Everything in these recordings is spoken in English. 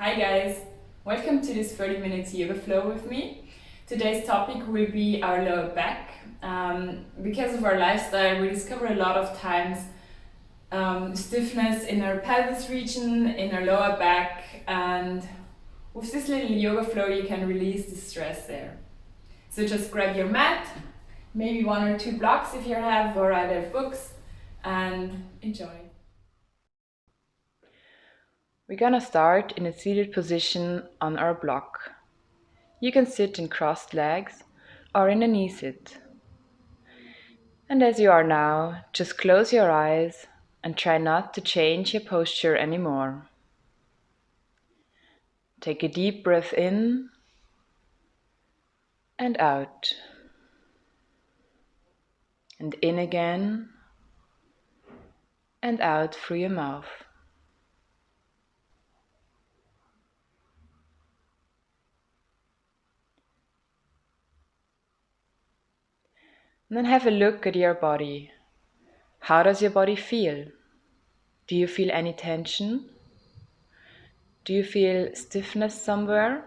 Hi guys, welcome to this 30 minutes yoga flow with me. Today's topic will be our lower back. Because of our lifestyle, we discover a lot of times stiffness in our pelvis region, in our lower back, and with this little yoga flow, you can release the stress there. So just grab your mat, maybe one or two blocks if you have, or other books, and enjoy. We're gonna start in a seated position on our block. You can sit in crossed legs or in a knee sit. And as you are now, just close your eyes and try not to change your posture anymore. Take a deep breath in and out. And in again and out through your mouth. And then have a look at your body. How does your body feel? Do you feel any tension? Do you feel stiffness somewhere?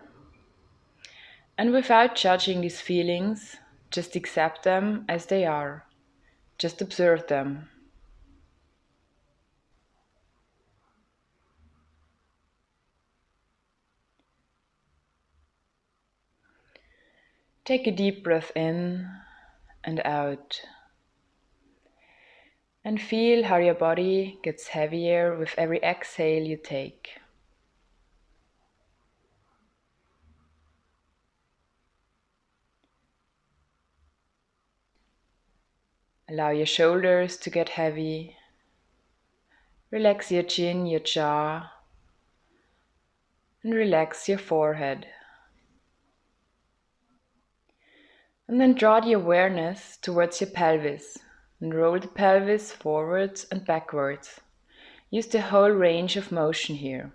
And without judging these feelings, just accept them as they are. Just observe them. Take a deep breath in and out. And feel how your body gets heavier with every exhale you take. Allow your shoulders to get heavy. Relax your chin, your jaw, and relax your forehead. And then draw the awareness towards your pelvis and roll the pelvis forwards and backwards. Use the whole range of motion here.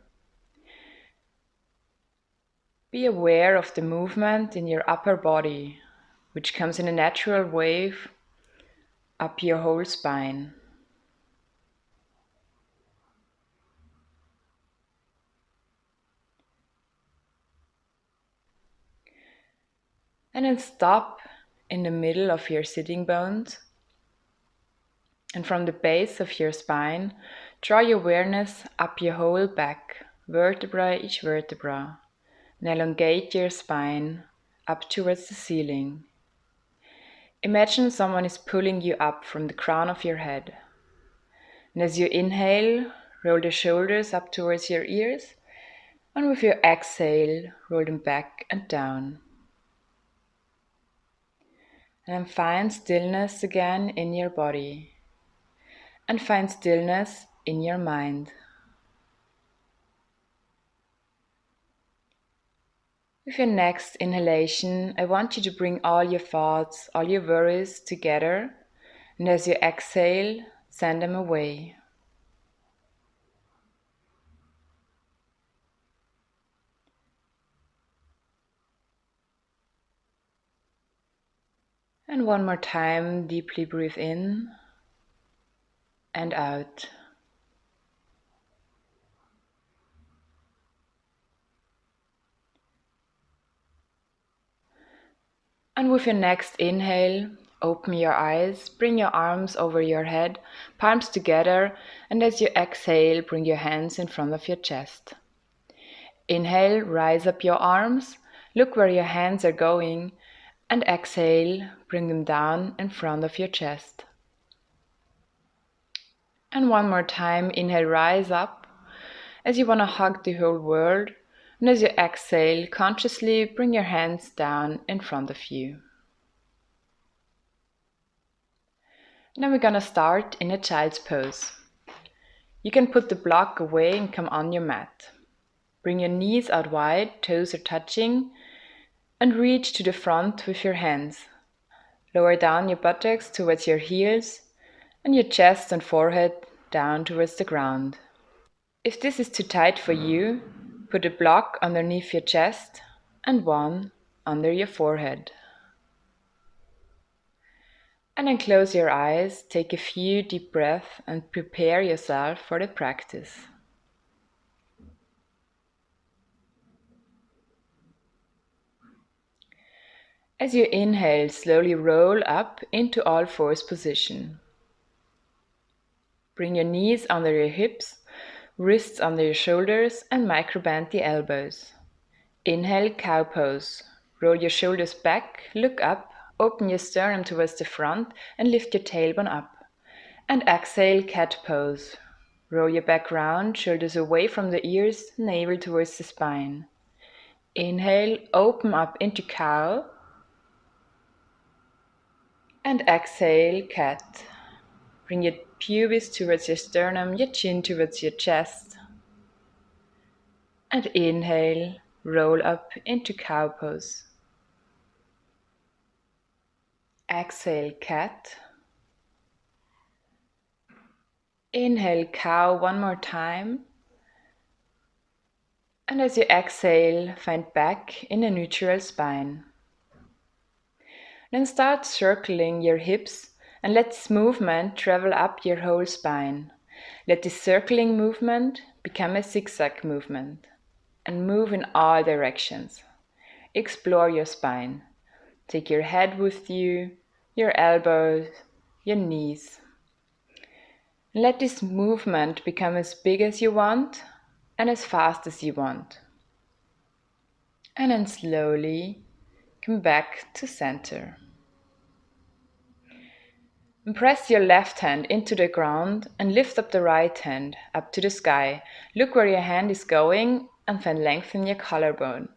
Be aware of the movement in your upper body, which comes in a natural wave up your whole spine. And then stop in the middle of your sitting bones. And from the base of your spine, draw your awareness up your whole back, vertebra each vertebra. And elongate your spine up towards the ceiling. Imagine someone is pulling you up from the crown of your head. And as you inhale, roll the shoulders up towards your ears. And with your exhale, roll them back and down. And find stillness again in your body. And find stillness in your mind. With your next inhalation, I want you to bring all your thoughts, all your worries together. And as you exhale, send them away. And one more time, deeply breathe in and out. And with your next inhale, open your eyes, bring your arms over your head, palms together, and as you exhale, bring your hands in front of your chest. Inhale, rise up your arms, look where your hands are going, and exhale, bring them down in front of your chest. And one more time, inhale, rise up, as you want to hug the whole world, and as you exhale, consciously bring your hands down in front of you. Now we're gonna start in a child's pose. You can put the block away and come on your mat. Bring your knees out wide, toes are touching, and reach to the front with your hands. Lower down your buttocks towards your heels, and your chest and forehead down towards the ground. If this is too tight for you, put a block underneath your chest and one under your forehead. And then close your eyes, take a few deep breaths and prepare yourself for the practice. As you inhale, slowly roll up into all fours position. Bring your knees under your hips, wrists under your shoulders, and microbend the elbows. Inhale, cow pose. Roll your shoulders back, look up, open your sternum towards the front, and lift your tailbone up. And exhale, cat pose. Roll your back round, shoulders away from the ears, navel towards the spine. Inhale, open up into cow. And exhale, cat. Bring your pubis towards your sternum, your chin towards your chest. And inhale, roll up into cow pose. Exhale, cat. Inhale, cow one more time. And as you exhale, find back in a neutral spine. Then start circling your hips and let this movement travel up your whole spine. Let this circling movement become a zigzag movement and move in all directions. Explore your spine. Take your head with you, your elbows, your knees. Let this movement become as big as you want and as fast as you want. And then slowly come back to center. And press your left hand into the ground and lift up the right hand up to the sky. Look where your hand is going and then lengthen your collarbone.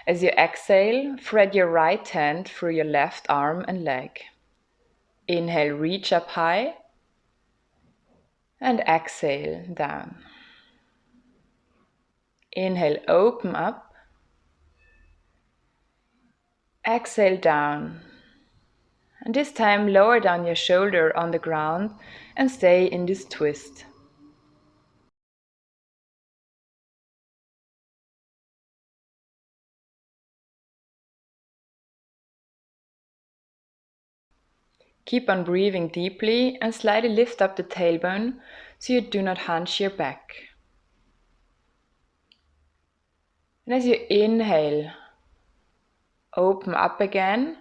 As you exhale, thread your right hand through your left arm and leg. Inhale, reach up high. And exhale, down. Inhale, open up. Exhale, down. And this time lower down your shoulder on the ground and stay in this twist. Keep on breathing deeply and slightly lift up the tailbone so you do not hunch your back. And as you inhale, open up again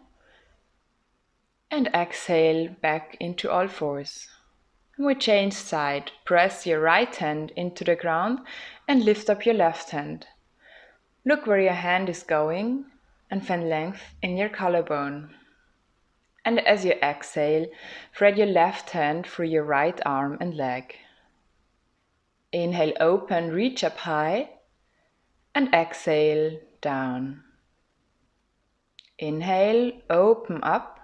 and exhale back into all fours. And we change side. Press your right hand into the ground and lift up your left hand. Look where your hand is going and find length in your collarbone. And as you exhale, thread your left hand through your right arm and leg. Inhale, open, reach up high, and exhale, down. Inhale, open up.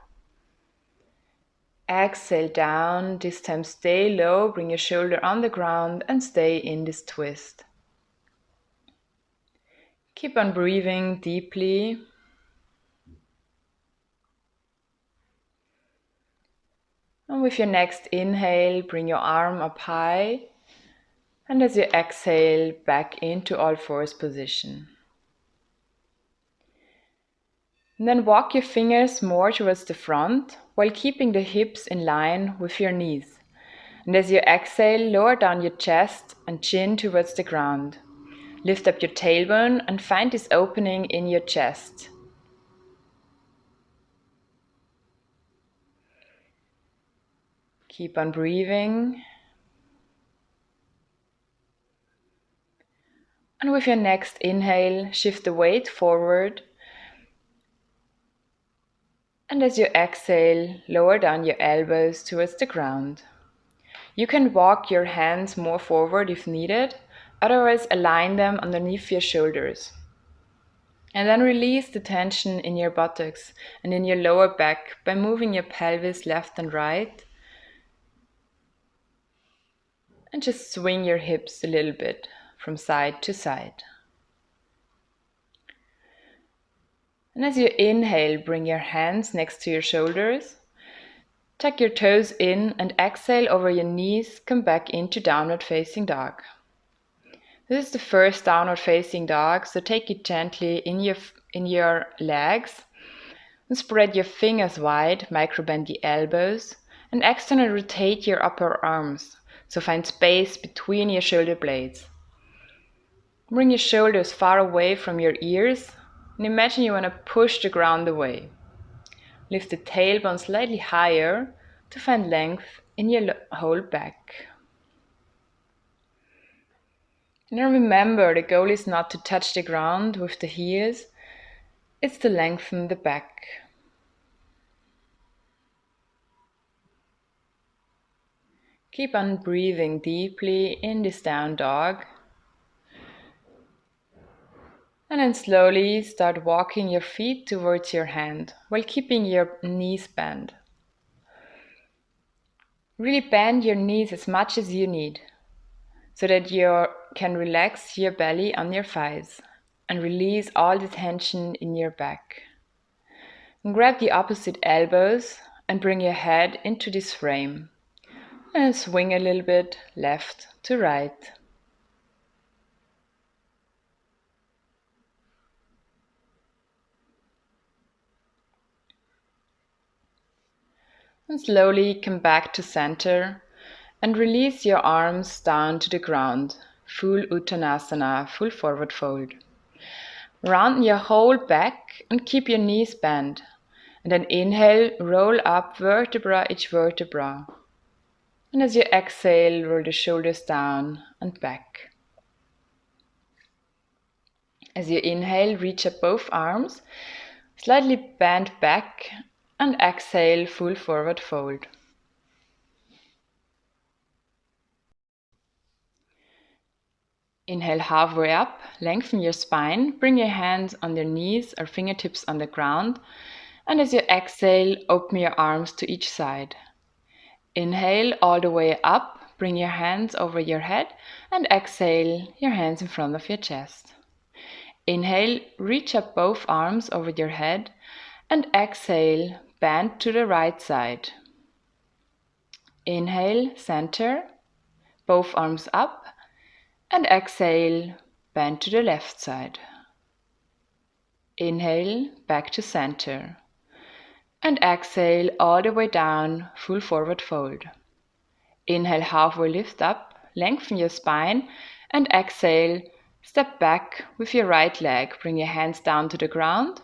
Exhale, down. This time stay low, bring your shoulder on the ground and stay in this twist. Keep on breathing deeply. And with your next inhale, bring your arm up high. And as you exhale, back into all fours position. And then walk your fingers more towards the front while keeping the hips in line with your knees. And as you exhale, lower down your chest and chin towards the ground. Lift up your tailbone and find this opening in your chest. Keep on breathing. And with your next inhale, shift the weight forward. And as you exhale, lower down your elbows towards the ground. You can walk your hands more forward if needed, otherwise align them underneath your shoulders. And then release the tension in your buttocks and in your lower back by moving your pelvis left and right. And just swing your hips a little bit from side to side. And as you inhale, bring your hands next to your shoulders. Tuck your toes in and exhale over your knees, come back into downward facing dog. This is the first downward facing dog, so take it gently in your legs and spread your fingers wide, microbend the elbows and externally rotate your upper arms, so find space between your shoulder blades. Bring your shoulders far away from your ears and imagine you want to push the ground away. lift the tailbone slightly higher to find length in your whole back. Now remember, the goal is not to touch the ground with the heels, it's to lengthen the back. Keep on breathing deeply in this down dog. And then slowly start walking your feet towards your hand while keeping your knees bent. Really bend your knees as much as you need so that you can relax your belly on your thighs and release all the tension in your back. And grab the opposite elbows and bring your head into this frame. And swing a little bit left to right. And slowly come back to center and release your arms down to the ground. Full Uttanasana, full forward fold. Round your whole back and keep your knees bent. And then inhale, roll up vertebra each vertebra. And as you exhale, roll the shoulders down and back. As you inhale, reach up both arms, slightly bend back, and exhale, full forward fold. Inhale halfway up, lengthen your spine, bring your hands on your knees or fingertips on the ground, and as you exhale, open your arms to each side. Inhale all the way up, bring your hands over your head, and exhale, your hands in front of your chest. Inhale, reach up both arms over your head, and exhale, bend to the right side. Inhale, center, both arms up, and exhale, bend to the left side. Inhale, back to center. And exhale all the way down, full forward fold. Inhale, halfway lift up, lengthen your spine, and exhale, step back with your right leg. Bring your hands down to the ground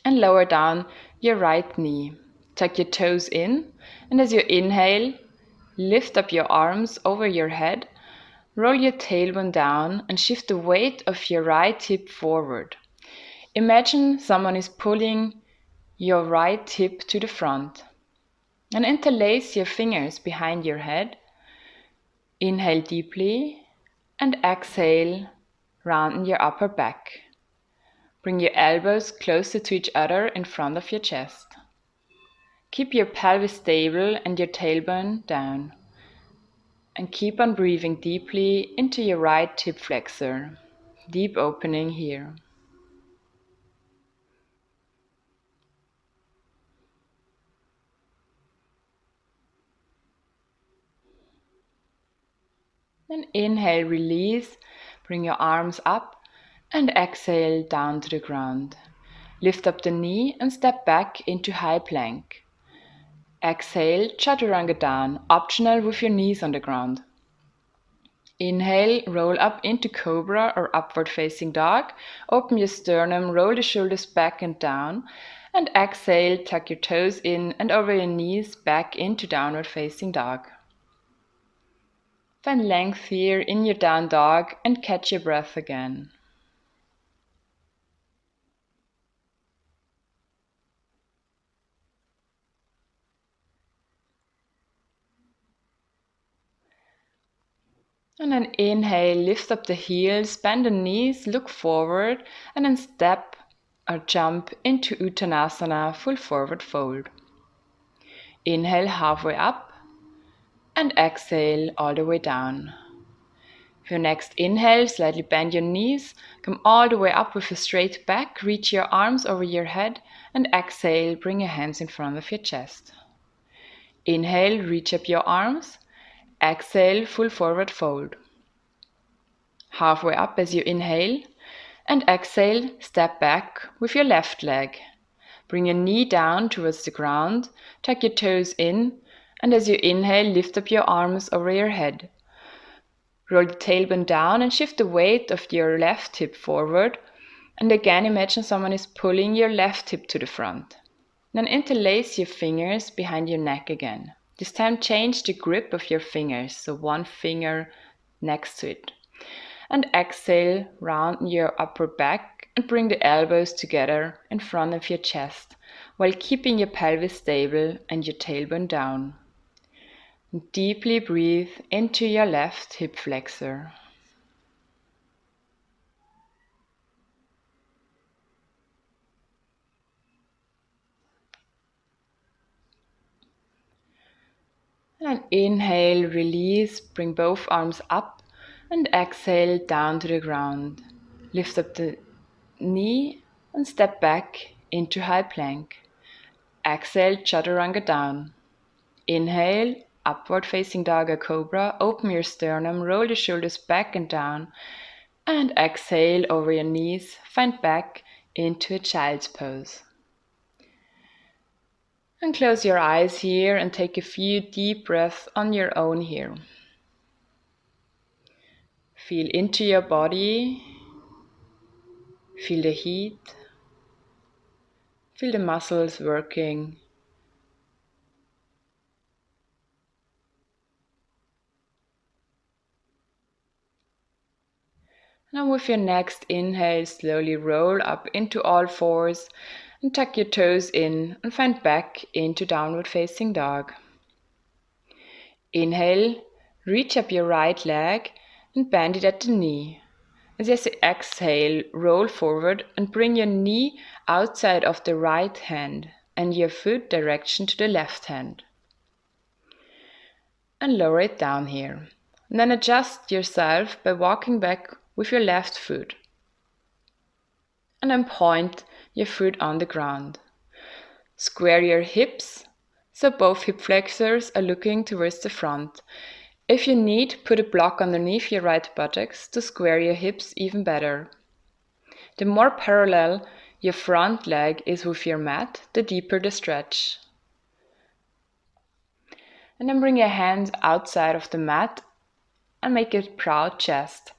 and lower down your right knee. Tuck your toes in, and as you inhale, lift up your arms over your head, roll your tailbone down and shift the weight of your right hip forward. Imagine someone is pulling your right hip to the front. And interlace your fingers behind your head. Inhale deeply and exhale, round your upper back. Bring your elbows closer to each other in front of your chest. Keep your pelvis stable and your tailbone down. And keep on breathing deeply into your right hip flexor. Deep opening here. Then inhale, release, bring your arms up and exhale down to the ground. Lift up the knee and step back into high plank. Exhale, chaturanga down, optional with your knees on the ground. Inhale, roll up into cobra or upward facing dog. Open your sternum, roll the shoulders back and down. And exhale, tuck your toes in and over your knees back into downward facing dog. Find length here in your down dog and catch your breath again. And then inhale, lift up the heels, bend the knees, look forward, and then step or jump into Uttanasana, full forward fold. Inhale halfway up and exhale all the way down. For your next inhale, slightly bend your knees, come all the way up with a straight back, reach your arms over your head, and exhale, bring your hands in front of your chest. Inhale, reach up your arms, exhale, full forward fold. Halfway up as you inhale, and exhale, step back with your left leg. Bring your knee down towards the ground, tuck your toes in, and as you inhale, lift up your arms over your head. Roll the tailbone down and shift the weight of your left hip forward. And again, imagine someone is pulling your left hip to the front. Then interlace your fingers behind your neck again. This time change the grip of your fingers, so one finger next to it. And exhale, round your upper back and bring the elbows together in front of your chest while keeping your pelvis stable and your tailbone down. Deeply breathe into your left hip flexor. And inhale, release, bring both arms up and exhale down to the ground. Lift up the knee and step back into high plank. Exhale, chaturanga down. Inhale, upward facing dog or cobra. Open your sternum, roll the shoulders back and down. And exhale over your knees, find back into a child's pose. And close your eyes here and take a few deep breaths on your own here. Feel into your body. Feel the heat. Feel the muscles working. Now with your next inhale, slowly roll up into all fours and tuck your toes in and find back into downward facing dog. Inhale, reach up your right leg and bend it at the knee. As you exhale, roll forward and bring your knee outside of the right hand and your foot direction to the left hand. And lower it down here. And then adjust yourself by walking back with your left foot. And then point your foot on the ground. Square your hips so both hip flexors are looking towards the front. If you need, put a block underneath your right buttocks to square your hips even better. The more parallel your front leg is with your mat, the deeper the stretch. And then bring your hands outside of the mat and make a proud chest.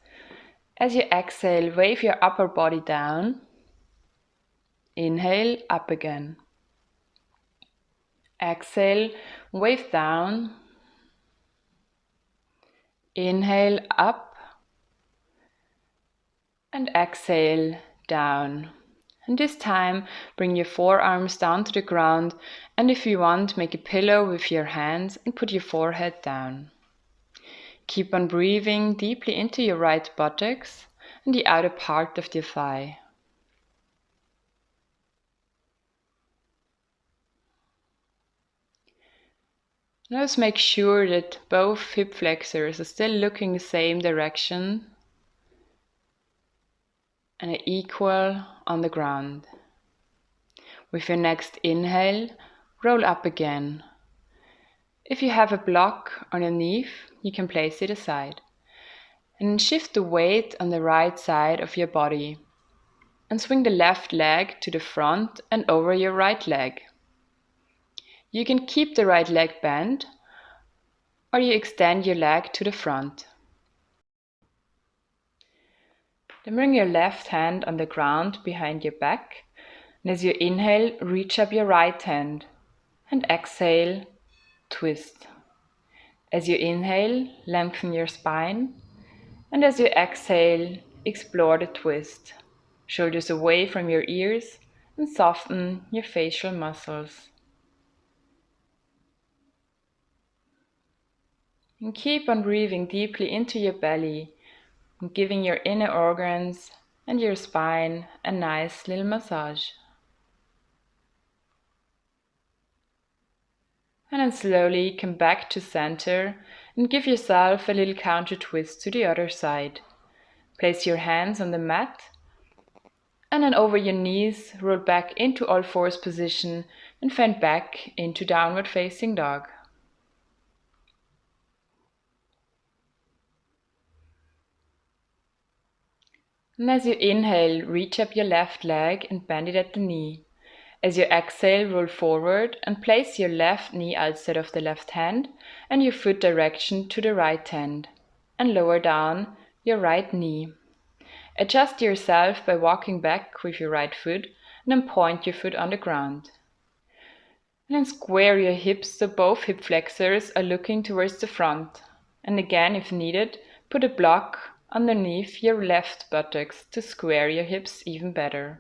As you exhale, wave your upper body down. Inhale, up again. Exhale, wave down. Inhale, up. And exhale, down. And this time, bring your forearms down to the ground, and if you want, make a pillow with your hands and put your forehead down. Keep on breathing deeply into your right buttocks and the outer part of the thigh. Now just make sure that both hip flexors are still looking the same direction and are equal on the ground. With your next inhale, roll up again. If you have a block underneath, you can place it aside. And shift the weight on the right side of your body. And swing the left leg to the front and over your right leg. You can keep the right leg bent, or you extend your leg to the front. Then bring your left hand on the ground behind your back, and as you inhale, reach up your right hand, and exhale, twist. As you inhale, lengthen your spine, and as you exhale, explore the twist. Shoulders away from your ears and soften your facial muscles. And keep on breathing deeply into your belly, and giving your inner organs and your spine a nice little massage. And then slowly come back to center and give yourself a little counter twist to the other side. Place your hands on the mat and then over your knees, roll back into all fours position and find back into downward facing dog. And as you inhale, reach up your left leg and bend it at the knee. As you exhale, roll forward and place your left knee outside of the left hand and your foot direction to the right hand. And lower down your right knee. Adjust yourself by walking back with your right foot and then point your foot on the ground. And then square your hips so both hip flexors are looking towards the front. And again, if needed, put a block underneath your left buttocks to square your hips even better.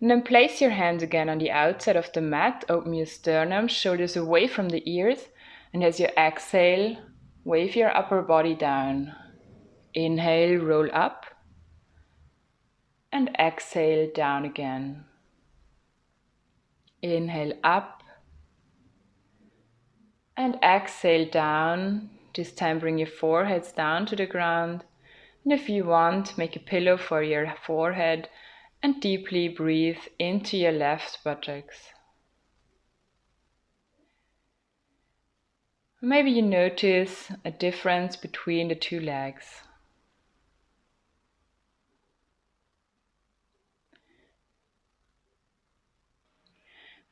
And then place your hands again on the outside of the mat, open your sternum, shoulders away from the ears, and as you exhale, wave your upper body down. Inhale, roll up, and exhale, down again. Inhale up, and exhale down. This time bring your foreheads down to the ground. And if you want, make a pillow for your forehead and deeply breathe into your left buttocks. Maybe you notice a difference between the two legs.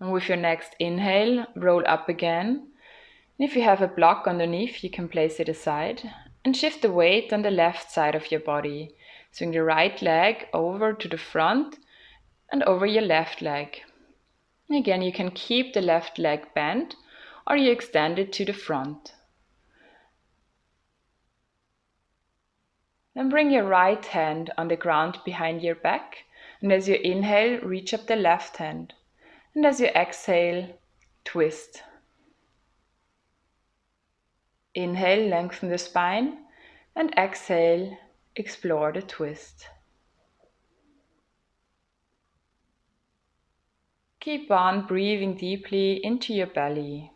And with your next inhale, roll up again. And if you have a block underneath, you can place it aside and shift the weight on the left side of your body. Swing the right leg over to the front and over your left leg. And again, you can keep the left leg bent or you extend it to the front. Then bring your right hand on the ground behind your back, and as you inhale, reach up the left hand. And as you exhale, twist. Inhale, lengthen the spine, and exhale, explore the twist. Keep on breathing deeply into your belly.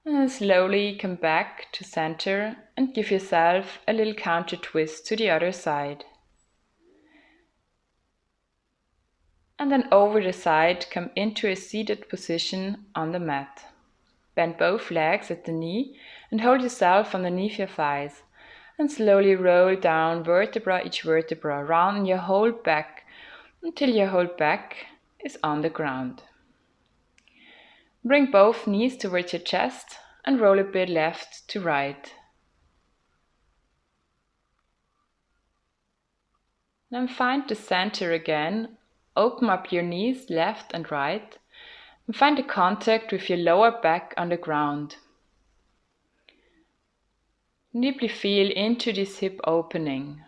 And slowly come back to center and give yourself a little counter twist to the other side. And then over the side, come into a seated position on the mat. Bend both legs at the knee and hold yourself underneath your thighs. And slowly roll down each vertebra, round your whole back until your whole back is on the ground. Bring both knees towards your chest and roll a bit left to right. Then find the center again. Open up your knees left and right and find the contact with your lower back on the ground. Deeply feel into this hip opening.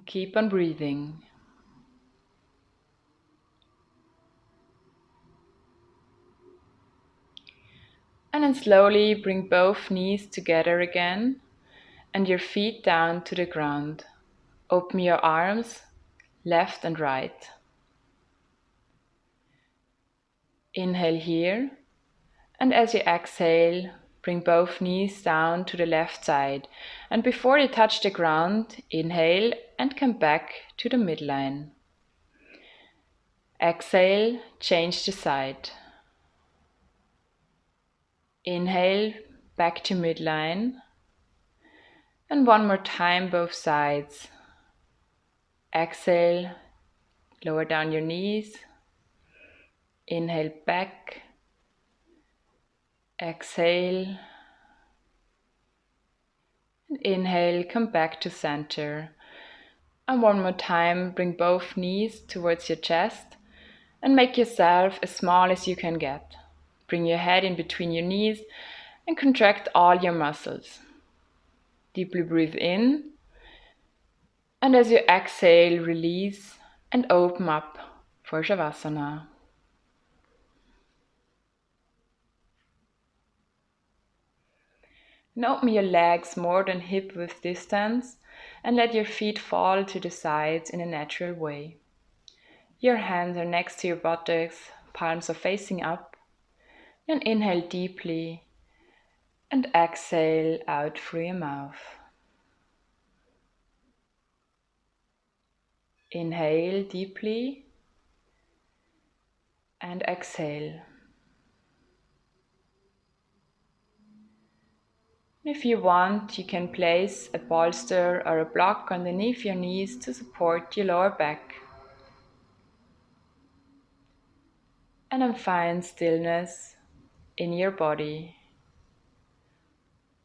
Keep on breathing. And then slowly bring both knees together again and your feet down to the ground. Open your arms left and right. Inhale here, and as you exhale, bring both knees down to the left side. And before you touch the ground, inhale and come back to the midline. Exhale, change the side. Inhale, back to midline. And one more time, both sides. Exhale, lower down your knees. Inhale back. Exhale. And inhale, come back to center. And one more time, bring both knees towards your chest and make yourself as small as you can get. Bring your head in between your knees and contract all your muscles. Deeply breathe in. And as you exhale, release and open up for Shavasana. And open your legs more than hip width distance and let your feet fall to the sides in a natural way. Your hands are next to your buttocks, palms are facing up. And inhale deeply and exhale out through your mouth. Inhale deeply and exhale. If you want, you can place a bolster or a block underneath your knees to support your lower back. And then find stillness in your body.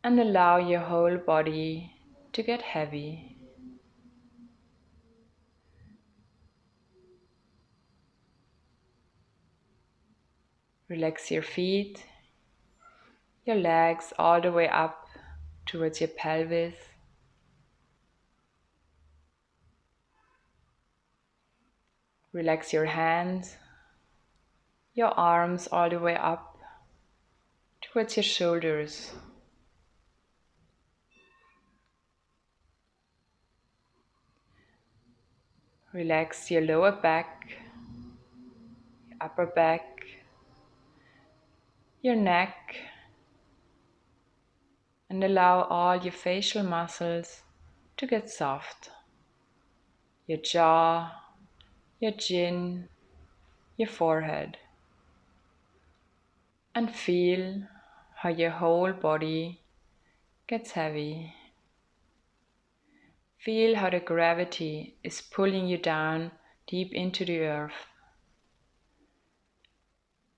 and allow your whole body to get heavy. Relax your feet, your legs all the way up towards your pelvis. Relax your hands, your arms all the way up towards your shoulders. Relax your lower back, your upper back, your neck, and allow all your facial muscles to get soft. Your jaw, your chin, your forehead. And feel how your whole body gets heavy. Feel how the gravity is pulling you down deep into the earth.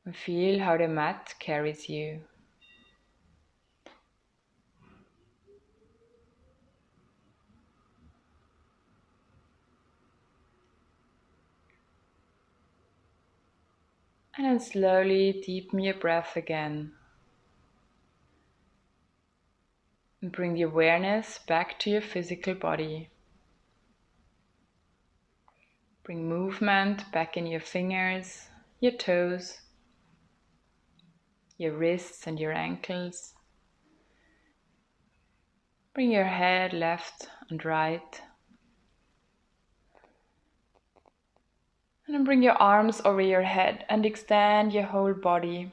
And feel how the mat carries you. And then slowly deepen your breath again. And bring the awareness back to your physical body. Bring movement back in your fingers, your toes, your wrists and your ankles. Bring your head left and right. And then bring your arms over your head and extend your whole body.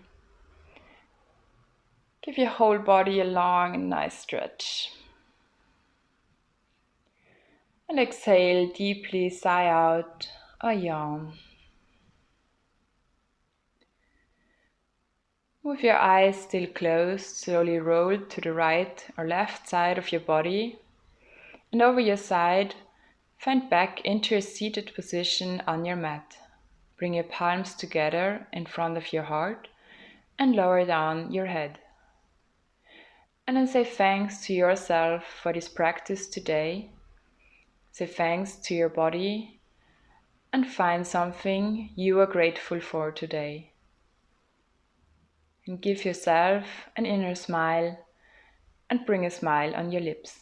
Give your whole body a long and nice stretch. And exhale deeply, sigh out or yawn. With your eyes still closed, slowly roll to the right or left side of your body. And over your side, find back into a seated position on your mat. Bring your palms together in front of your heart and lower down your head. And then say thanks to yourself for this practice today. Say thanks to your body and find something you are grateful for today. And give yourself an inner smile and bring a smile on your lips.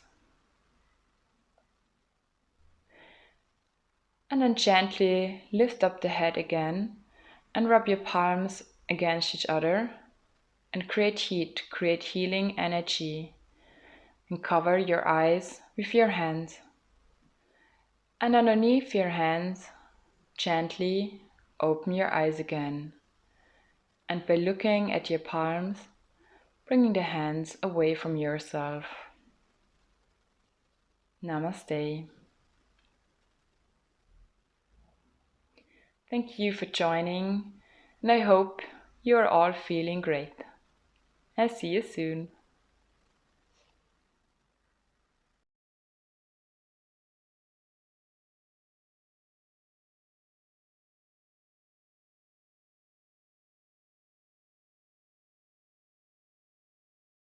And then gently lift up the head again and rub your palms against each other and create heat, create healing energy, and cover your eyes with your hands. And underneath your hands, gently open your eyes again. And by looking at your palms, bringing the hands away from yourself. Namaste. Thank you for joining, and I hope you are all feeling great. I'll see you soon.